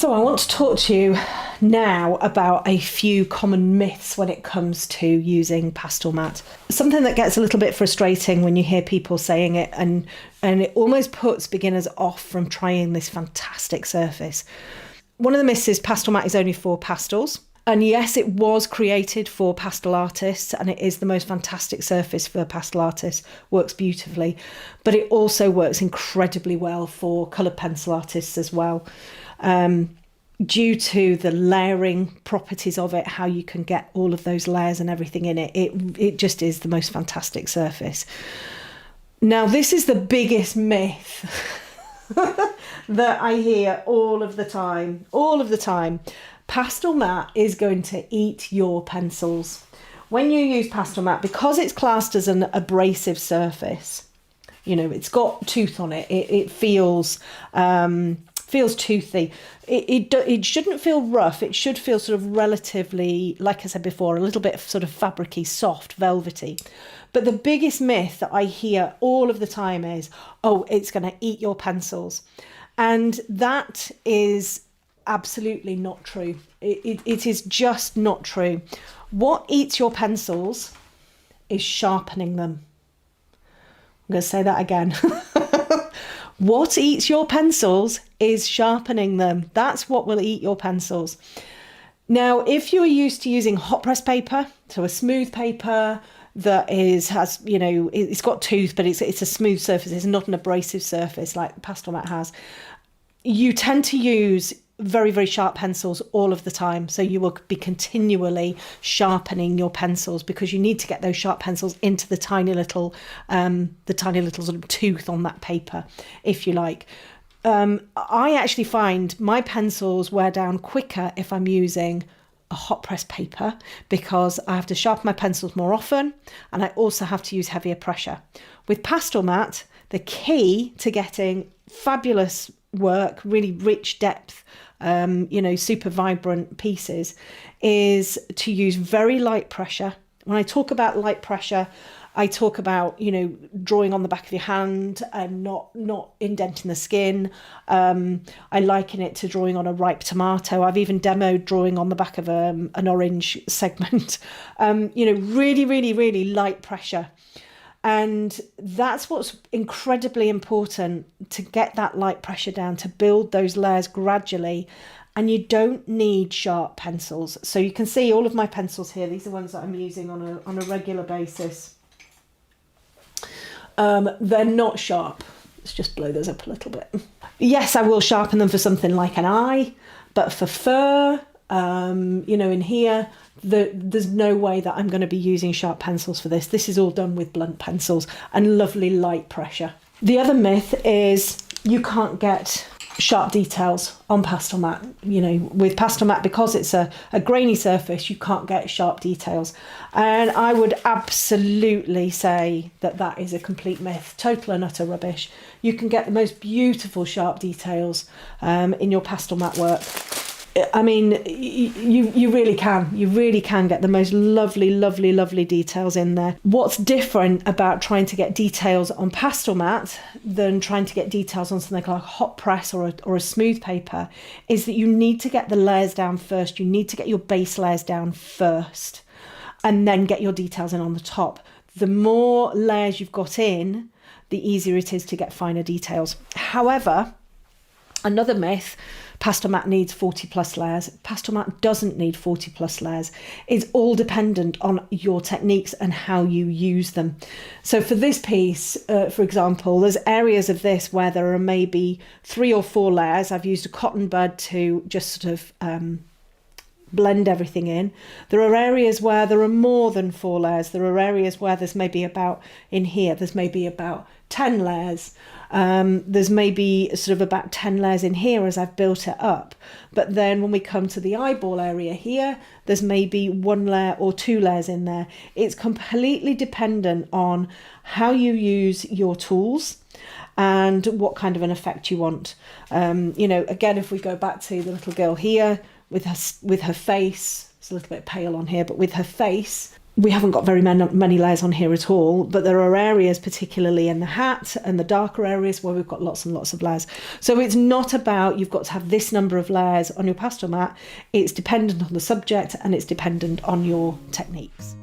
So I want to talk to you now about a few common myths when it comes to using Pastelmat. Something that gets a little bit frustrating when you hear people saying it, and it almost puts beginners off from trying this fantastic surface. One of the myths is Pastelmat is only for pastels. And yes, it was created for pastel artists, and it is the most fantastic surface for pastel artists, works beautifully, but it also works incredibly well for coloured pencil artists as well. Due to the layering properties of it, how you can get all of those layers and everything in it, it just is the most fantastic surface. Now, this is the biggest myth that I hear all of the time. Pastelmat is going to eat your pencils. When you use Pastelmat, because it's classed as an abrasive surface, you know, it's got tooth on it, it feels toothy. It shouldn't feel rough. It should feel sort of relatively, like I said before, a little bit sort of fabricy, soft, velvety. But the biggest myth that I hear all of the time is, oh, it's going to eat your pencils. And that is absolutely not true. It is just not true. What eats your pencils is sharpening them. I'm going to say that again. What eats your pencils is sharpening them. That's what will eat your pencils. Now, if you're used to using hot press paper, so a smooth paper that has, you know, it's got tooth, but it's a smooth surface. It's not an abrasive surface like Pastelmat has. You tend to use very, very sharp pencils all of the time. So you will be continually sharpening your pencils because you need to get those sharp pencils into the tiny little sort of tooth on that paper, if you like. I actually find my pencils wear down quicker if I'm using a hot press paper because I have to sharpen my pencils more often, and I also have to use heavier pressure. With Pastelmat, the key to getting fabulous work, really rich depth, super vibrant pieces, is to use very light pressure. When I talk about light pressure, I talk about, you know, drawing on the back of your hand and not indenting the skin. I liken it to drawing on a ripe tomato. I've even demoed drawing on the back of an orange segment. Really, really, really light pressure. And that's what's incredibly important, to get that light pressure down, to build those layers gradually. And you don't need sharp pencils. So you can see all of my pencils here. These are ones that I'm using on a regular basis. They're not sharp. Let's just blow those up a little bit. Yes, I will sharpen them for something like an eye, but for fur, in here, there's no way that I'm going to be using sharp pencils for this. This is all done with blunt pencils and lovely light pressure. The other myth is you can't get sharp details on Pastelmat. You know, with Pastelmat, because it's a grainy surface, you can't get sharp details. And I would absolutely say that is a complete myth, total and utter rubbish. You can get the most beautiful sharp details in your Pastelmat work. I mean, you really can. You really can get the most lovely, lovely, lovely details in there. What's different about trying to get details on Pastelmat than trying to get details on something like a hot press or a smooth paper is that you need to get the layers down first. You need to get your base layers down first and then get your details in on the top. The more layers you've got in, the easier it is to get finer details. However, another myth, Pastelmat needs 40 plus layers. Pastelmat doesn't need 40 plus layers. It's all dependent on your techniques and how you use them. So for this piece, for example, there's areas of this where there are maybe 3 or 4 layers. I've used a cotton bud to just sort of blend everything in. There are areas where there are more than 4 layers. There are areas where there's maybe about 10 layers. There's maybe sort of about 10 layers in here as I've built it up. But then when we come to the eyeball area here, there's maybe 1 layer or 2 layers in there. It's completely dependent on how you use your tools and what kind of an effect you want. Again, if we go back to the little girl here with her face, it's a little bit pale on here, but with her face, we haven't got very many layers on here at all, but there are areas, particularly in the hat and the darker areas, where we've got lots and lots of layers. So it's not about you've got to have this number of layers on your pastel mat. It's dependent on the subject and it's dependent on your techniques.